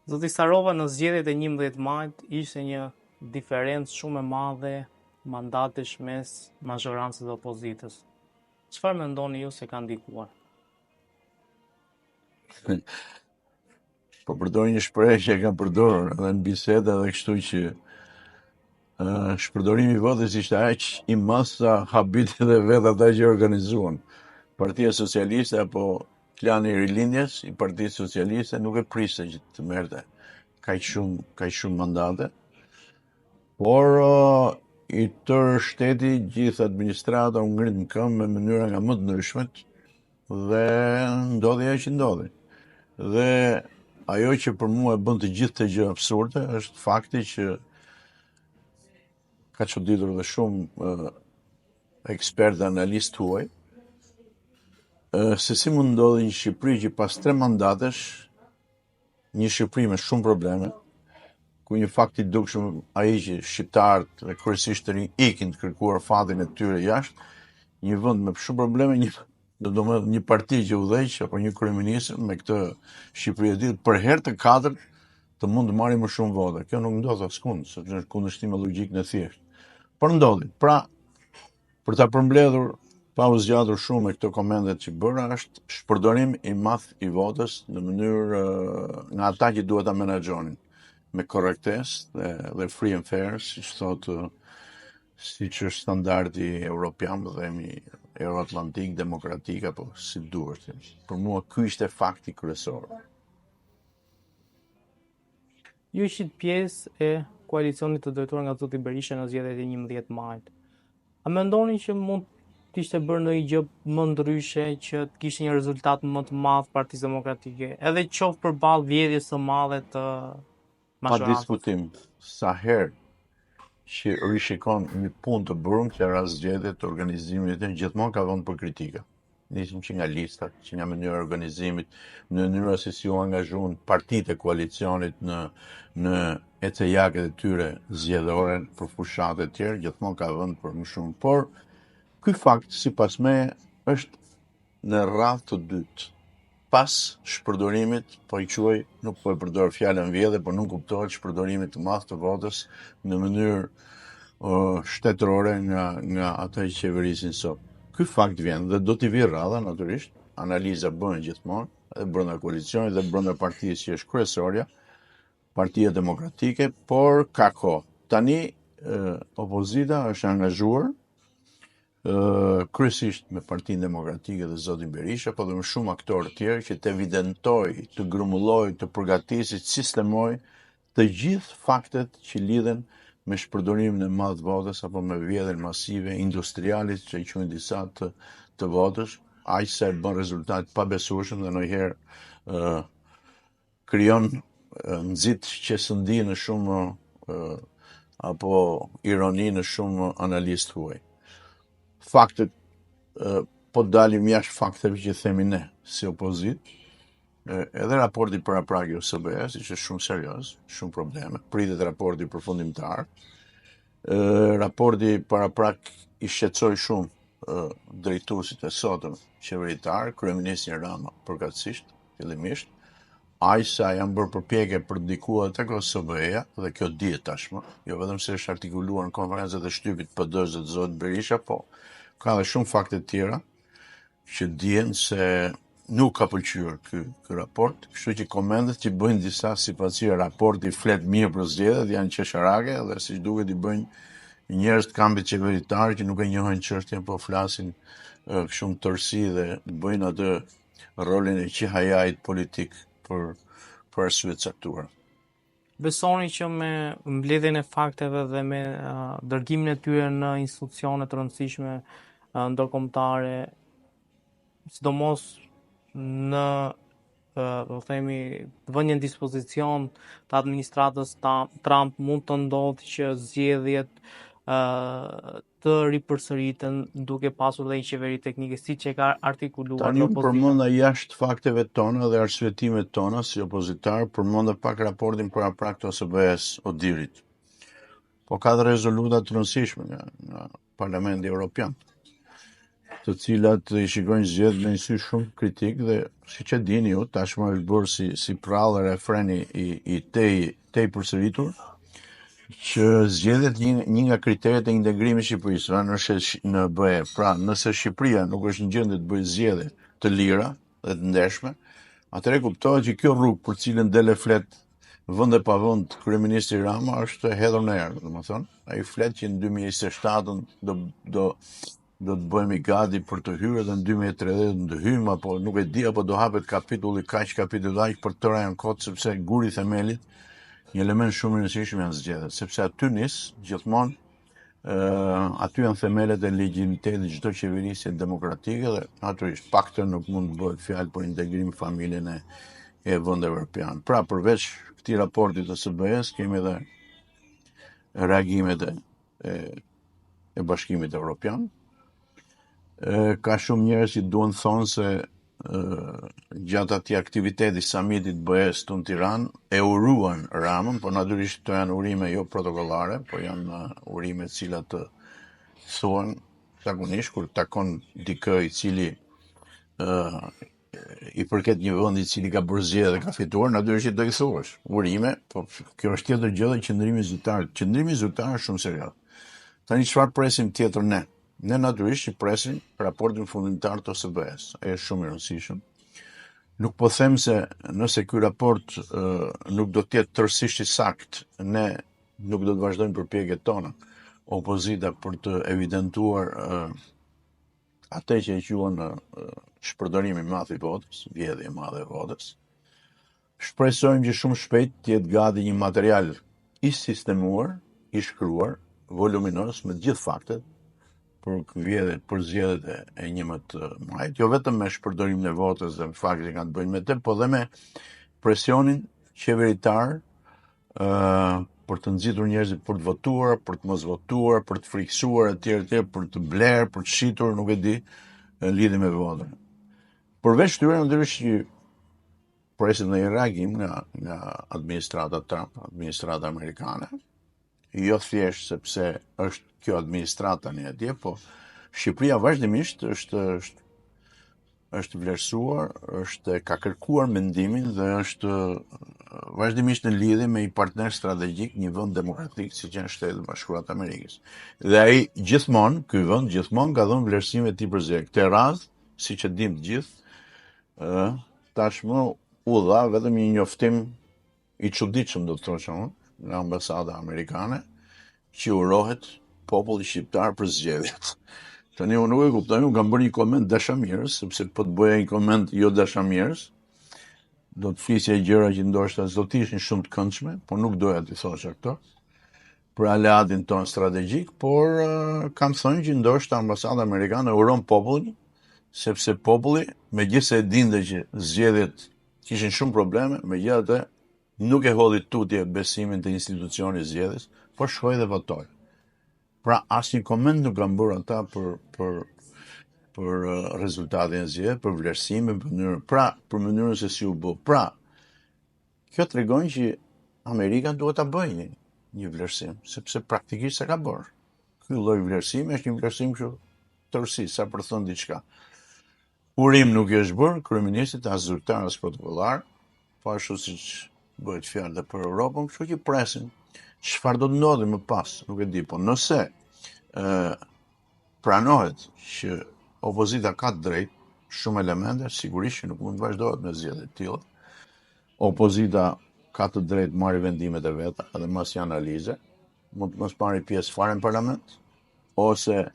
Zoti Sarova, në zgjedhjet e 11 majit ishte një diferencë shumë e madhe mandatesh mes mazhorancës dhe opozitës. Çfarë mendoni ju se ka ndikuar? Po përdor një shprehje që e kam përdorur edhe në biseda dhe kështu që shpërdorimi i votës ishte aq i madh sa habiti dhe vetë ata që organizuan. Partia Socialiste apo klani i rilindjes i Partisë Socialiste nuk e priste që të merrte kaq shumë mandate, por i tërë shteti, gjithë administrata u ngrit në këmbë me mënyra nga më të ndryshmet dhe ndodhi ajo që ndodhi. Dhe ajo që për mua e bën të gjithë të gjë absurde është fakti që ka çuditur dhe shumë ekspertë dhe analistë tuaj, se si mund ndodhi një Shqipëri që pas 3 mandatesh, një Shqipëri me shumë probleme, ku një fakt i dukshëm ai që shqiptarët dhe kryesisht të rinj ikin të kërkuar fatin e tyre jashtë, një vend me shumë probleme, një parti që udhëheq apo një kryeminist me këtë Shqipëri e ditë për herë të katërt të mund të marrë më shumë vota. Kjo nuk ndodh askund, sepse është kundërshtim me logjikën e thjeshtë. Por ndodhi. Pra, për ta përmbledhur pa u zgjatur shumë me këto komentet që bëra, është shpërdorim i madh i votës në mënyrë nga ata që duhet ta menaxhonin me korrektesë dhe free and fair, siç është standardi evropian, më themi euroatlantik, demokratik apo si duhet. Për mua ky ishte fakti kryesor. Ju ishit pjesë e koalicionit të drejtuar nga zoti Berisha në zgjedhjet e 11 majit. A mendoni që mund të ishte bërë ndonjë gjë më ndryshe që të kishte një rezultat më të madh Partisë Demokratike, edhe qoftë përballë vjedhjes së madhe të Pa diskutim, sa herë që rishikon një punë të burmë që era zgjedhjet të organizimit e gjithmonë ka vënë për kritika. Nisim që nga listat, që nga mënyra e organizimit, në mënyra se si u angazhuan partitë e koalicionit në ecejaket e tyre zgjedhore për fushat e tjerë, gjithmonë ka vënë për më shumë. Por ky fakt, sipas meje, është në radhë të dytë. Pas shpërdorimit, po i quaj, nuk po e përdor fjalën vjedhje, por nuk kuptohet shpërdorimit të madh të votës në mënyrë shtetërore nga ata që qeverisin sot. Ky fakt vjen dhe do t'i vi rradha, natyrisht, analiza bëhen gjithmonë, edhe brenda koalicionit dhe brenda partisë që është kryesorja, Partia Demokratike, por ka kohë. Tani opozita është angazhuar kryesisht me Partinë Demokratike dhe zotin Berisha, po dhe me shumë aktorë tjerë që të evidentoj, të grumulloj, të përgatisit, sistemoj të gjithë faktet që lidhen me shpërdorimin e madh votës apo me vjedhjen masive industrialit që i quajnë disa të votës, aq sa bën rezultat pa besueshëm dhe ndonjëherë krijon nxit qesëndi në shumë apo ironi në shumë analistë huaj. Faktet po dalim jashtë fakteve që themi ne si opozitë, edhe raporti paraprak i OSBE-s ishte shumë serioz, shumë probleme, pritet raporti përfundimtar. Raporti paraprak i shqetësoi shumë drejtuesit e sotëm qeveritar, kryeministin Rama përkatësisht, fillimisht, aq sa janë bërë përpjekje për të ndikuar tek OSBE-ja, dhe kjo dihet tashmë, jo vetëm se është artikuluar në konferencët e shtypit PD-s dhe të zotit Berisha, po ka dhe shumë fakte tjera që dihen se nuk ka pëlqyer ky raport, kështu që komentet që bëjnë disa sipas që raporti flet mirë për zgjedhjet janë qesharake dhe siç duket i bëjnë njerëz të kampit qeveritar që nuk e njohin çështjen, po flasin kështu në tërësi dhe bëjnë atë rolin e qihajait politik për arsye të caktuara. Besoni që me mbledhjen e fakteve dhe me dërgimin e tyre në institucione të rëndësishme ndërkombëtare, sidomos në do themi vënien dispozicion të administratës Trump, mund të ndodhë që zgjedhjet të ripërsëriten duke pasur dhe një qeveri teknike siç e ka artikuluar Tani opozita. përmenda jashtë fakteve tona dhe arsyetimet tona si opozitar, përmenda pak raportin paraprak të OSBE-s Odirit. Po ka dhe rezoluta të rëndësishme nga Parlamenti Evropian, të cilat I shikojnë zgjedhjet me një sy shumë kritik dhe siç e dini ju, tashmë është bërë si prallë refreni I tej përsëritur që zgjedhjet një nga kriteret e integrimit Shqipërisë në BE. Pra, nëse Shqipëria nuk është në gjendje të bëjë zgjedhje të lira dhe të ndershme, atëherë kuptohet që kjo rrugë për cilën dele flet vend e pavend kryeministri Rama është hedhur në erë, domethënë, ai flet që në 2027 do të bëhemi gati për të hyrë dhe në 2030 do hyjmë apo nuk e di apo do hapet kapitulli kaq për tëra janë kot sepse guri I themelit një element shumë I rëndësishëm janë zgjedhjet, sepse aty nis gjithmonë aty janë themelet e legjimitetit të çdo qeverisje demokratike dhe natyrisht paktën nuk mund të bëhet fjalë për integrim familjen e vendeve evropian. Pra, përveç këtij raporti të SBE-s kemi edhe reagimet e Bashkimit Evropian. Ka shumë njerëz që duan të thonë se gjatë atij aktiviteti samitit BE-s në Tiranë e uruan Ramën, por natyrisht këto janë urime jo protokollare, po janë urime të cilat të thuhen zakonisht kur takon dikë I cili I përket një vendi I cili ka bërë zgjedhje dhe ka fituar, natyrisht do I thuash urime, po kjo është tjetër gjë dhe qëndrimi zyrtar. Qëndrimi zyrtar është shumë serioz. Tani çfarë presim tjetër ne? Ne natyrisht që presim raportin fundimtar të OSBE-s. Është shumë I rëndësishëm. Nuk po them se nëse ky raport nuk do të jetë tërësisht I saktë, ne nuk do të vazhdojmë përpjekjet tona opozita për të evidentuar atë që e quhen shpërdorimi I madh I votës, vjedhje e madhe e votës. Shpresojmë që shumë shpejt të jetë gati një material I sistemuar, I shkruar, voluminos me të gjithë faktet për vjedhjet, për zgjedhjet e 11 majit, jo vetëm me shpërdorimin e votës dhe faktet që kanë të bëjnë me të, po dhe me presionin qeveritar për të nxitur njerëzit për të votuar, për të mos votuar, për të friksuar etj, për të blerë, për të shitur, nuk e di, në lidhje me votën. Përveç këtyre natyrisht që presim në një reagim nga administrata Trump, administrata amerikane, jo thjesht sepse është kjo administrata një atje, po Shqipëria vazhdimisht është vlerësuar, ka kërkuar mendimin dhe është vazhdimisht në lidhje me një partner strategjik, një vend demokratik siç janë Shtetet Bashkuara të Amerikës. Dhe ai gjithmonë, ky vend gjithmonë ka dhënë vlerësime të përzier. Këtë radh, siç e dim të gjithë, tashmë u dha vetëm një njoftim I çuditshëm do të thosh unë, nga ambasada amerikane, që urohet populli shqiptar për zgjedhjet. Tani unë nuk e kuptoj, unë kam bërë një koment dashamirës, sepse po të bëja një koment jo dashamirës, do të flisja gjëra që ndoshta s'do të ishin shumë të këndshme, por nuk doja të thosha këto për aleatin ton strategjik, por kam thënë që ndoshta ambasada amerikane uron popullin, sepse populli, megjithëse e dinte që zgjedhjet kishin shumë probleme, megjithatë nuk e hodhi tutje besimin të institucionit zgjedhjes, por shkoi dhe votoi. Pra asnjë koment nuk kam bërë ata për rezultatin e zgjedhjeve, për vlerësimin, për mënyrën se si u bë. Pra, kjo tregon që Amerika duhet ta bëjë një vlerësim, sepse praktikisht s'e ka bërë. Ky lloj vlerësimi është një vlerësim kështu tërësisht, sa për thënë diçka. Urim nuk është bërë, kryeministit as zyrtar as protokollar, po ashtu siç bëhet fjalë dhe për Europën, kështu që presim çfarë do të ndodhi më pas, nuk e di, po nëse pranohet që opozita ka të drejtë, shumë elemente, sigurisht që nuk mund të vazhdohet me zgjedhje të tilla. Opozita ka të drejtë marrë vendimet e veta dhe mos janë analize, mund të mos marrë pjesë fare në parlament, ose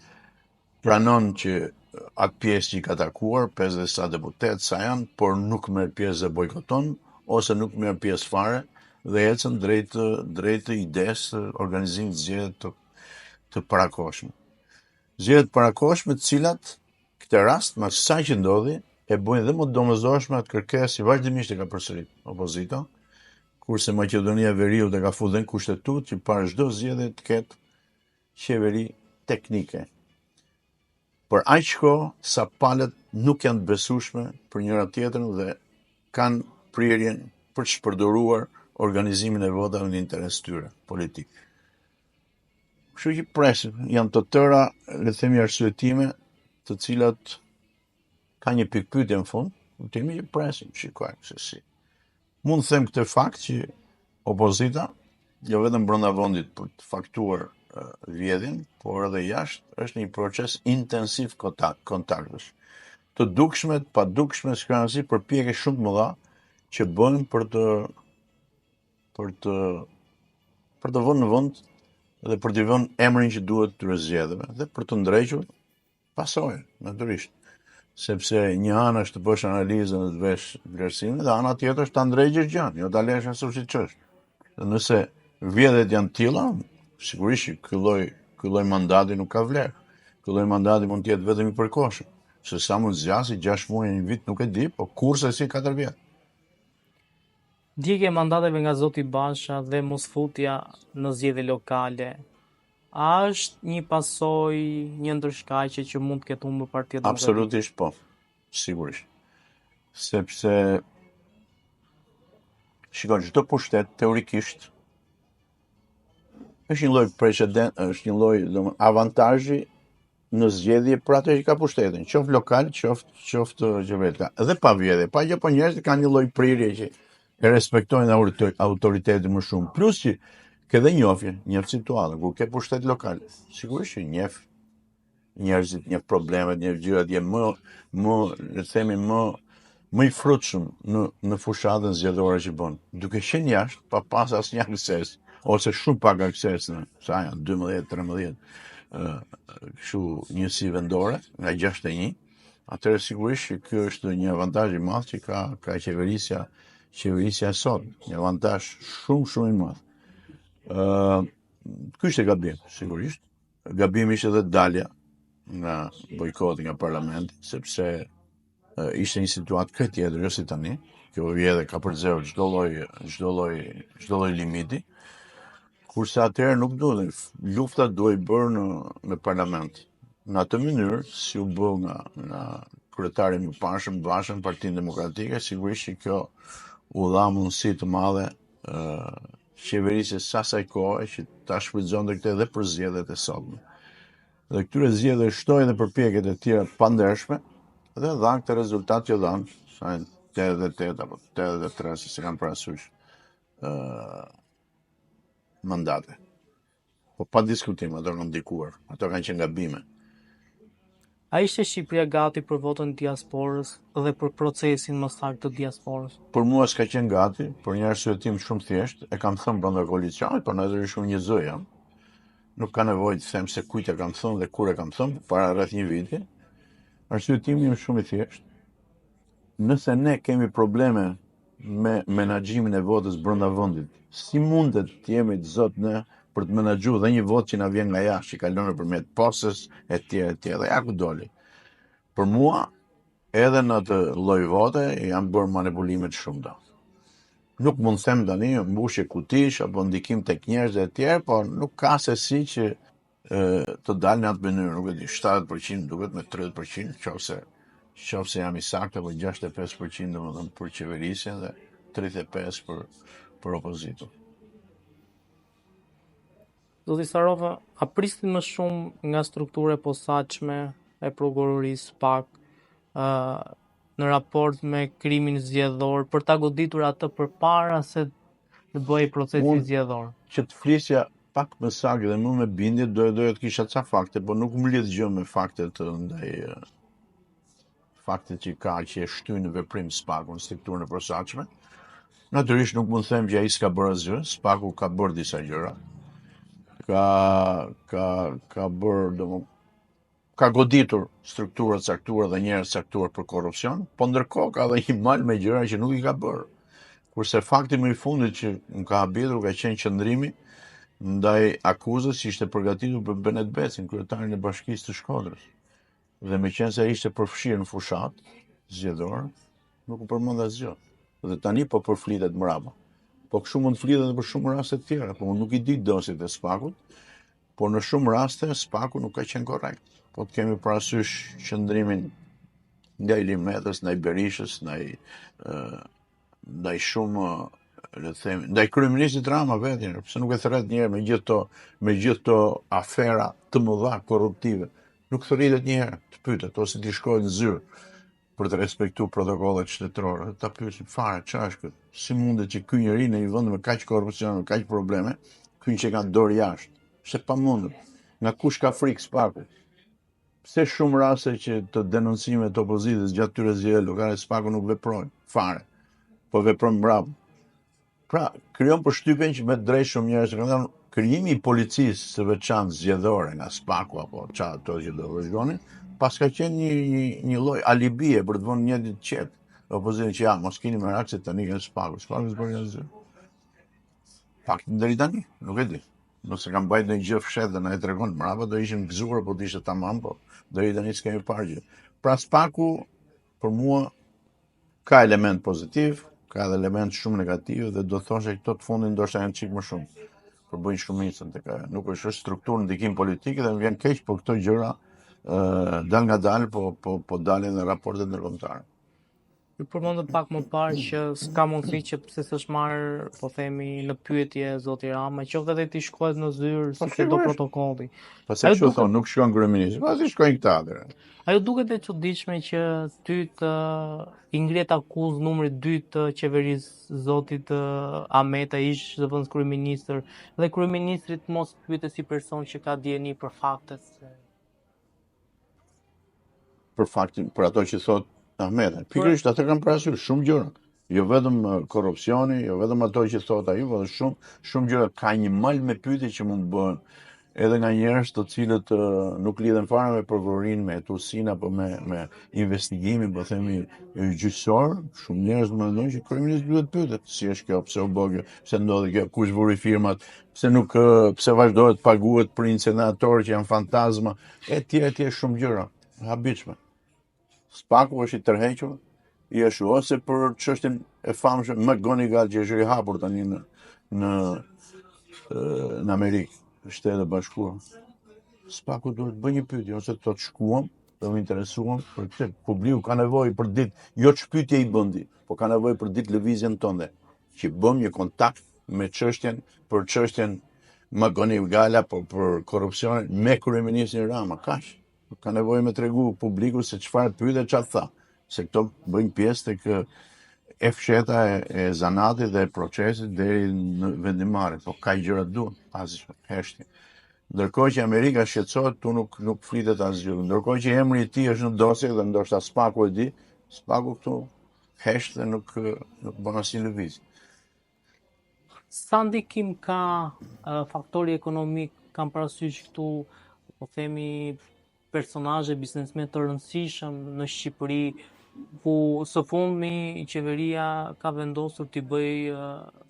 pranon që atë pjesë që I ka takuar, 50 sa deputet, sa janë, por nuk merr pjesë dhe bojkoton, ose nuk merr pjesë fare dhe ecën drejt idesë organizimit zgjedhje të parakohshme. Zgjedhjet parakohshme të cilat këtë rast, me asaj që ndodhi, e bëjnë dhe më domosdoshme atë kërkesë që vazhdimisht e ka përsërit opozita, kurse Maqedonia e Veriut e ka futur në kushtetut që para çdo zgjedhje të ketë qeveri teknike. Për aq kohë sa palët nuk janë të besueshme për njëra tjetrën dhe kanë prirjen për të shpërdoruar organizimin e votave në interes tyre politik. Kështu që presim, janë të tëra, le të themi arsyetime të cilat ka një pikë pyetje në fund, timi që presim, shikojmë se si. Mund të them këtë fakt që opozita, jo vetëm brenda vendit për të faktuar vjedhjen, por edhe jashtë është një proces intensiv kontaktësh. Të dukshme, të padukshme, s'ka rëndësi, përpjekje shumë të mëdha që bëjmë për të vënë në vend dhe për të vënë emrin që duhet të zgjedhjeve dhe për të ndrequr pasojën, natyrisht. Sepse një anë është të bësh analizën dhe të vesh vlerësimin, dhe ana tjetër është ta ndreqësh gjën, jo ta lësh ashtu siç është. Dhe nëse vjedhjet janë tilla, sigurisht ky lloj mandati nuk ka vlerë. Ky lloj mandati mund të jetë vetëm i përkohshëm. Se sa mund zgjasë 6 muaj, një vit, nuk e di, po kurse si 4 vjet. Ndjekja e mandateve nga zoti Basha dhe mosfutja në zgjedhje lokale, a është një pasojë, një ndërshkaqje që mund të ketë humbur Partia Demokratike? Absolutisht po, sigurisht. Sepse shikoj, çdo pushtet teorikisht është një lloj precedent, është një lloj avantazhi në zgjedhje për atë që ka pushtetin, qoftë lokal, qoftë qeveria. Edhe pa vjedhje, pa gjë, po njerëzit kanë një lloj prirje që e respektojnë autoritetin më shumë. Plus që ke dhe njofje situatën, kur ke pushtet lokal, sigurisht që njeh njerëzit, njeh problemet, njeh gjërat, je le të themi më i frutshëm në fushatën zgjedhore që bën. Duke qenë jashtë, pa pas asnjë akses, ose shumë pak akses në sa janë 12-13 kështu njësi vendore nga 61, atëherë sigurisht që ky është një avantazh i madh që ka qeverisja e sot, një avantazh shumë i madh. Ky është gabim, sigurisht. Gabimi ishte edhe dalja nga bojkoti nga parlamenti, sepse ishte një situatë këtë tjetër, jo si tani. Kjo vjedhje ka përzerë çdo lloj limiti. Kurse atëherë nuk duhet, lufta duhet bërë në parlament. Në atë mënyrë, si u bë nga kryetari i mëparshëm Bashën, Partinë Demokratike, sigurisht që kjo u dha mundësi të madhe qeverisë së asaj kohe që ta shfrytëzonte këtë edhe për zgjedhjet e sotme. Dhe këtyre zgjedhjeve shtoi edhe përpjekjet e tjera pandershme dhe dha këtë rezultat që dhan, sa 88 apo 83, se kanë parasysh mandate. Po pa diskutim, ato kanë ndikuar, ato kanë qenë gabime. A ishte Shqipëria gati për votën e diasporës dhe për procesin më saktë të diasporës? Për mua s'ka qenë gati, për një arsye tim shumë thjesht, e kam thënë brenda koalicionit, por natyrisht unë një zë jam. Nuk ka nevojë të them se kujt e kam thënë dhe kur e kam thënë, para rreth një viti. Arsye tim është shumë i thjeshtë. Nëse ne kemi probleme me menaxhimin e votës brenda vendit, si mundet të jemi të zot ne për të menaxhuar dhe një votë që na vjen nga jashtë, që kalon nëpërmjet postës e tjera, dhe ja ku doli. Për mua, edhe në atë lloj vote janë bërë manipulime të shumta. Nuk mund të them tani mbushje kutish apo ndikim tek njerëz e tjerë, por nuk ka se si që të dalë në atë mënyrë, nuk e di, 70% duket me 30%, qofse jam i saktë, apo 65% domethënë për qeverisjen dhe 35% për opozitën. Zoti Sarova, a pristin më shumë nga struktura e posaçme e prokurorisë PAK në raport me krimin zgjedhor për ta goditur atë përpara se të bëhej procesi zgjedhor? Që të flisja pak më saktë dhe më me bindje, doja të kisha ca fakte, por nuk më lidh gjë me faktet ndaj faktet që e shtyn në veprim SPAK-u në strukturën e posaçme. Natyrisht nuk mund të them që ai s'ka bërë asgjë, SPAK-u ka bërë disa gjëra. Ka bërë, ka goditur struktura caktuar dhe njerëz caktuar për korrupsion, po ndërkohë ka dhe një mal me gjëra që nuk i ka bërë. Kurse fakti më i fundit që më ka habitur ka qenë qëndrimi ndaj akuzës që ishte përgatitur për Benet Becin, kryetarin e Bashkisë të Shkodrës. Dhe meqense ishte përfshirë në fushat zgjedhore, nuk u përmend asgjë. Dhe tani po përflitet mbrapa. Po kështu mund të flitet edhe për shumë raste të tjera, po nuk i di dosjet e SPAK-ut, por në shumë raste SPAK-u nuk ka qenë korrekt. Po të kemi parasysh qëndrimin ndaj Limetës, ndaj Berishës, ndaj shumë, le të themi, ndaj kryeministit Rama vetë, pse nuk e thret njerë me gjithë to afera të mëdha korruptive nuk thërritet një herë të pyetet ose t'i shkojnë në zyrë për të respektuar protokollet shtetërore. Ta pyesin fare çfarë është këtë? Si mundet që ky njeri në një vend me kaq korrupsion, me kaq probleme, ky që ka dorë jashtë? Se pamundur. Nga kush ka frikë Spaku? Pse shumë raste që të denoncimet të opozitës gjatë tyre zgjedhjeve lokale Spaku nuk veprojnë fare, po veprojnë mbrapa. Pra, krijon përshtypjen që me drejt shumë njerëz kanë thënë krijimi i policisë së veçantë zgjedhore nga Spaku apo çfarë ato që do vazhdonin, pas ka qenë një lloj alibie për të vënë një ditë qetë. Opozitën që ja, mos keni merak se tani kanë Spaku s'bën asgjë. Fakt deri tani, nuk e di. Nëse kam bajt në gjë fshet dhe na e tregon mbrapa, do ishin gëzuar, po të ishte tamam, po deri tani s'kemi parë gjë. Pra Spaku për mua ka element pozitiv, ka edhe element shumë negativ dhe do thoshe këto të fundin ndoshta janë çik më shumë. Për bëjnë shumicën tek ajo. Nuk është strukturë ndikim politik dhe më vjen keq, po këto gjëra dal nga dal, po dalin në raportet ndërkombëtare. Ju përmendët pak më parë që s'ka mundësi që pse s'është marrë, po themi, në pyetje zoti Rama, qoftë edhe ti shkohet në zyrë si do protokolli. Pse kështu thon, nuk shkon kryeministri, pasi shkojnë këta atëherë. Ajo duket e çuditshme që ty të i ngrihet akuzë numri 2 të qeverisë zotit Ahmeta, ish zëvendës kryeministër, dhe kryeministrit mos pyetet si person që ka dieni për faktet. Për faktin, për ato që thot Ahmeta. Pikërisht atë kanë parasysh shumë gjëra. Jo vetëm korrupsioni, jo vetëm ato që thot ai, por shumë gjëra. Ka një mal me pyetje që mund bëhen edhe nga njerëz të cilët nuk lidhen fare me prokurorinë, me etusin apo me investigimin, po themi gjyqësor. Shumë njerëz mendojnë që kryeministri duhet pyetet, si është kjo, pse u bë kjo, pse ndodhi kjo, kush vuri firmat, pse vazhdohet të paguhet për incenator që janë fantazma, etj shumë gjëra habitshme. Spaku është i tërhequr, i është ose për çështjen e famshme McGonigal që është rihapur tani në Amerikë, Shtetet e Bashkuara. Spaku duhet bëj një pyetje ose të shkuam, do më interesuam për këtë. Publiku ka nevojë për ditë, jo çpytje i bëndi, po ka nevojë për ditë lëvizjen tonë, që bëm një kontakt me për çështjen McGonigal apo për korrupsionin me kryeministrin Rama, kaq. Ka nevojë me tregu publiku se çfarë pyet e çfarë tha, se këto bëjnë pjesë tek e fsheta e zanatit dhe procesit deri në vendimarrje, po ka gjëra duan, pasi heshtje. Ndërkohë që Amerika shqetësohet, tu nuk flitet asgjë. Ndërkohë që emri i tij është në dosje dhe ndoshta Spaku e di, Spaku këtu hesht dhe nuk bën asnjë lëvizje. Sa ndikim ka faktori ekonomik, kam parasysh këtu, po themi, personazhe biznesmen të rëndësishëm në Shqipëri, ku së fundmi qeveria ka vendosur t'i bëj,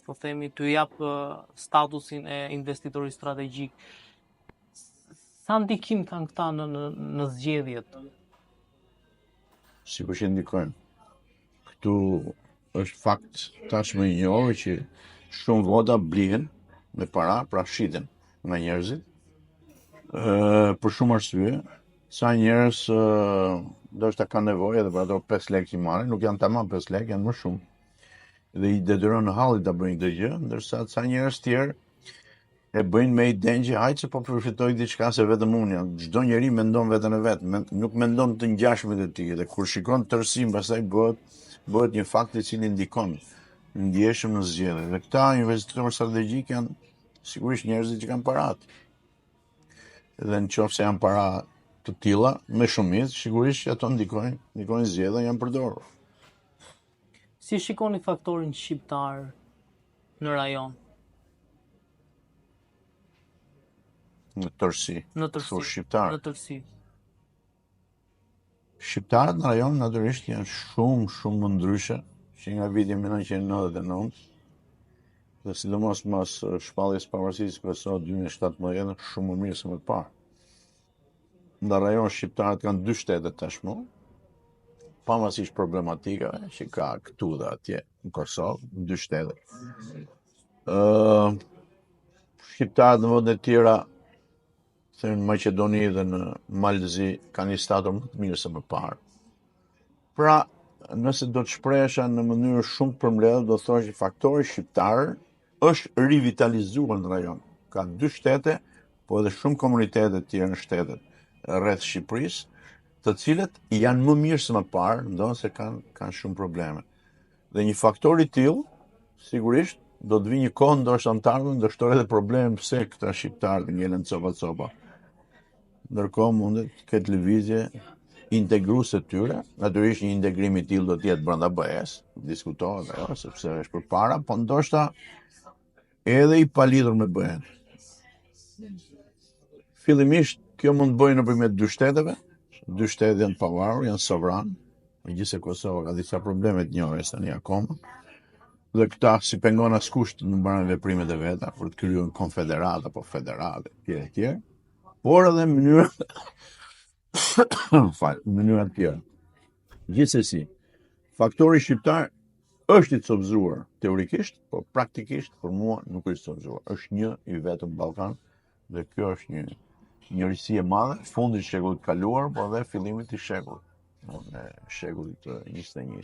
po themi, t'u jap statusin e investitorit strategjik. Sa ndikim kanë këta në zgjedhjet? Sikur që ndikojnë. Këtu është fakt tashmë i njohur që shumë vota blihen me para, pra shiten nga njerëzit. Për shumë arsye, sa njerëz ndoshta kanë nevojë edhe për ato 5 lekë që marrin, nuk janë tamam 5 lekë, janë më shumë. Dhe i detyron në halli ta bëjnë këtë gjë, ndërsa sa njerëz tjerë e bëjnë me idenë që hajtë se po përfitoj diçka se vetëm unë jam. Çdo njeri mendon veten e vet, nuk mendon të ngjashmit e tij. Dhe kur shikon tërësinë, pastaj bëhet një fakt i cili ndikon ndjeshëm në zgjedhje. Dhe këta investitorë strategjik janë sigurisht njerëzit që kanë paratë. Dhe në qoftë se janë para të tilla me shumicë, sigurisht që ato ndikojnë zgjedhjen, janë përdorur. Si shikoni faktorin shqiptar në rajon? Në tërësi. Në tërësi. Shqiptarët në rajon natyrisht janë shumë më ndryshe që nga viti 1999 dhe sidomos mas shpalljes pavarësisë kryesore 2017 shumë më mirë se më parë. Në rajon shqiptarët kanë 2 shtete tashmë, pavarësisht problematikave që ka këtu dhe atje në Kosovë, 2 shtete. Shqiptarët në vende të tjera, në Maqedoni dhe në Malzi, kanë një status më të mirë se më parë. Pra, nëse do të shprehesha në mënyrë shumë përmbledhur, do thosh që faktori shqiptar është rivitalizuar në rajon. Ka 2 shtete, po edhe shumë komunitete të tjera në shtetet. rreth Shqipërisë, të cilët janë më mirë se më parë, ndonë se kanë shumë probleme. Dhe një faktor i tillë, sigurisht, do të vi një kohë ndoshta në të ardhmen do shtojë edhe probleme pse këta shqiptarë ngelen copa. Ndërkohë mundet të ketë lëvizje integruese të tyre, natyrisht një integrim i tillë do të jetë brenda BE-s, diskutohet ajo sepse është përpara, po ndoshta edhe i palidhur me BE-n. Fillimisht kjo mund të bëjë nëpërmjet dy shteteve, dy shtetet janë të pavarur, janë sovran, megjithëse Kosova ka disa probleme të njohura tani akoma. Dhe këta si pengon askush të mbajnë veprimet e veta për të krijuar konfederata apo federate etj. Por edhe mënyra mënyra të tjera. Gjithsesi, faktori shqiptar është i copëzuar teorikisht, por praktikisht për mua nuk është i copëzuar. Është një i vetëm Ballkan dhe kjo është një njërisi e madhe, fundi i shekullit kaluar, por edhe fillimit të shekullit 21.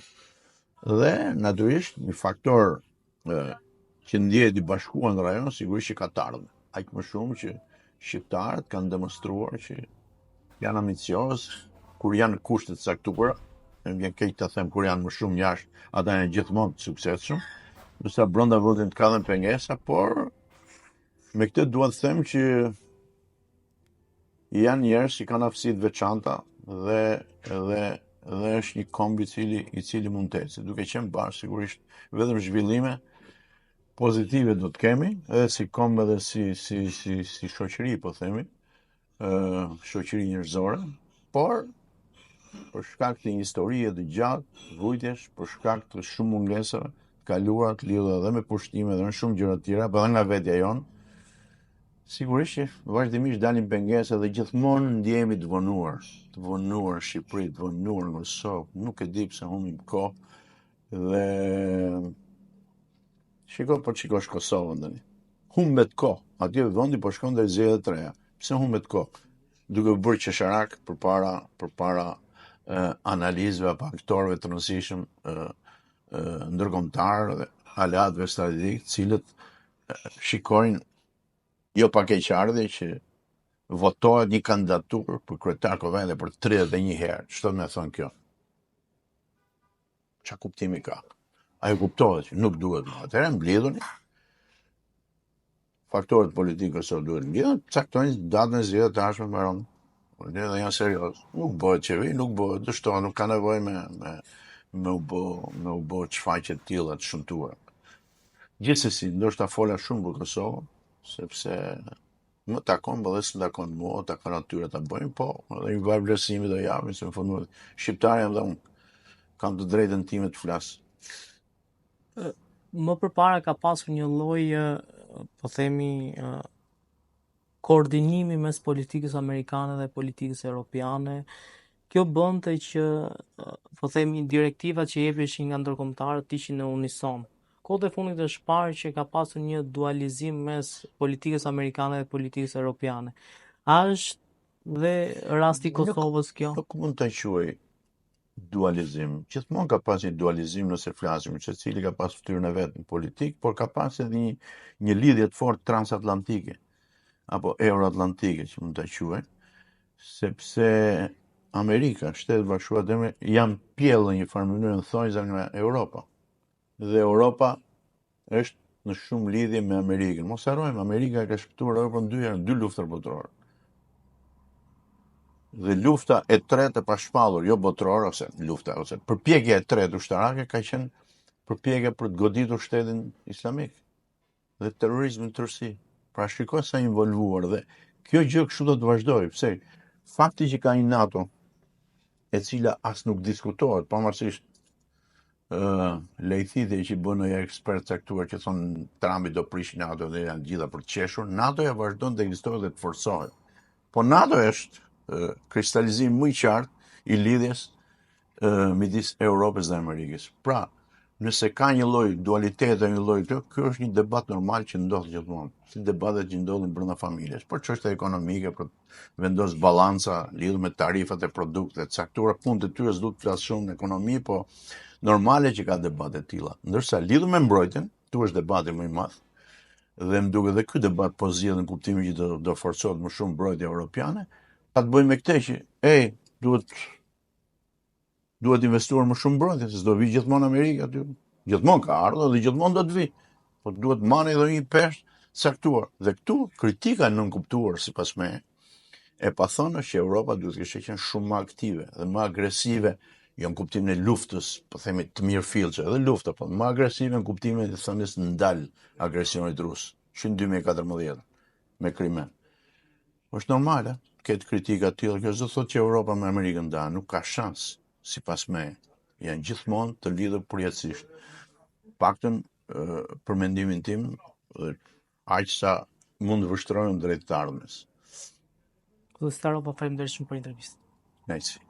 Dhe natyrisht një faktor që ndjehet i bashkuar në rajon sigurisht që ka të ardhmen. Aq më shumë që shqiptarët kanë demonstruar që janë ambiciozë kur janë kushte të caktuara, më vjen keq ta them kur janë më shumë jashtë, ata janë gjithmonë të suksesshëm, ndërsa brenda vendit ka dhënë pengesa, por me këtë dua të them që janë njerëz që kanë aftësi të veçanta dhe është një kombi i cili mund të ecë, duke qenë bashkë sigurisht vetëm zhvillime pozitive do të kemi, edhe si komb edhe si shoqëri, po themi, shoqëri njerëzore, por për shkak të një historie të gjatë, vujtjesh, për shkak të shumë mungesave të kaluara të lidhura edhe me pushtime dhe me shumë gjëra të tjera, edhe nga vetja jonë, sigurisht që vazhdimisht dalin pengesa dhe gjithmonë ndjehemi të vonuar Shqipëri, të vonuar në Kosovë, nuk e di pse humbim kohë dhe shikosh Kosovën tani. Humbet kohë, atje vendi po shkon deri zgjedhjet e reja. Pse humbet kohë? Duke bërë qesharak përpara analizëve apo aktorëve të rëndësishëm ndërkombëtar dhe aleatëve strategjik, cilët shikojnë jo pa keqardhje që votohet një kandidaturë për kryetar kovendi për 31 herë. Ç'do të thonë kjo? Ç'a kuptimi ka? Ajo kuptohet që nuk duhet më. Atëherë mblidhuni. Faktorët politikë ose duhet mblidhen, caktojnë datën e zgjedhjeve të ardhshme me Rom. Dhe janë serioz. Nuk bëhet qeveri, nuk bëhet dështohet, nuk ka nevojë me u bë çfaqje të tilla të shëmtuara. Gjithsesi, ndoshta fola shumë për Kosovën, sepse më takon, po dhe s'm takon mua, takon atyre ta bëjmë, po edhe një vaj vlerësimi do japim, se në fund shqiptarë jam dhe unë kam të drejtën time të flas. Më përpara ka pasur një lloj, po themi, koordinimi mes politikës amerikane dhe politikës europiane. Kjo bënte që, po themi, direktivat që jepeshin nga ndërkombëtarët ishin në unison. Kohët e fundit është parë që ka pasur një dualizim mes politikës amerikane dhe politikës europiane. A është dhe rasti i Kosovës kjo? Nuk mund ta quaj dualizim. Gjithmonë ka pas një dualizim nëse flasim, secili ka pas fytyrën e vet në politikë, por ka pas edhe një lidhje të fortë transatlantike apo euroatlantike që mund ta quaj, sepse Amerika, Shtetet Bashkuara të Amerikës janë pjellë në një farë mënyrë thonjza nga Europa. Dhe Europa është në shumë lidhje me Amerikën. Mos harrojmë, Amerika ka shpëtuar Europën 2 herë, 2 lufta botërore. Dhe lufta e tretë e pashpallur, jo botërore ose përpjekja e tretë ushtarake ka qenë përpjekje për të goditur shtetin islamik dhe terrorizmin tërësi. Pra shikoj sa involvuar dhe kjo gjë kështu do të vazhdojë. Pse? Fakti që ka një NATO e cila as nuk diskutohet, pavarësisht lejthitje që bën një ekspert caktuar që thonë Trumpi do prish NATO dhe janë gjitha për të qeshur, NATO-ja vazhdon të ekzistojë dhe të forcohet. Po NATO është kristalizim më i qartë i lidhjes midis Europës dhe Amerikës. Pra, nëse ka një lloj dualitete, një lloj kjo është një debat normal që ndodh gjithmonë, si debatet që ndodhin brenda familjes, për çështje ekonomike, për vendos balanca lidhur me tarifat e produkteve, caktuara punë të tyre s'duhet të flas shumë në ekonomi, po normale që ka debate të tilla. Ndërsa lidhur me mbrojtjen, tu është debati më i madh. Dhe më duket edhe ky debat po zgjedh në kuptimin që do forcohet më shumë mbrojtja europiane, Ka të bëjë me këtë që, duhet investuar më shumë brendë, se do vi gjithmonë Amerika aty. Gjithmonë ka ardhur dhe gjithmonë do të vi. Po duhet marrë edhe një peshë caktuar. Dhe këtu kritika e nënkuptuar sipas meje e pathënë që Europa duhet të kishte qenë shumë më aktive dhe më agresive, jo në kuptimin e luftës, po themi të mirëfillçe, edhe lufta, po më agresive në kuptimin e thënies ndal agresionit rus, që në 2014 me Krimen. Është normale, këtë kritika të tillë, kjo s'do thotë që Europa me Amerikën ndan, nuk ka shans, sipas meje. Janë gjithmonë të lidhur përjetësisht. Paktën për mendimin tim, aq sa mund të vështrojnë drejt të ardhmes. Kuzestaro, po faleminderit shumë për intervistë. Nice.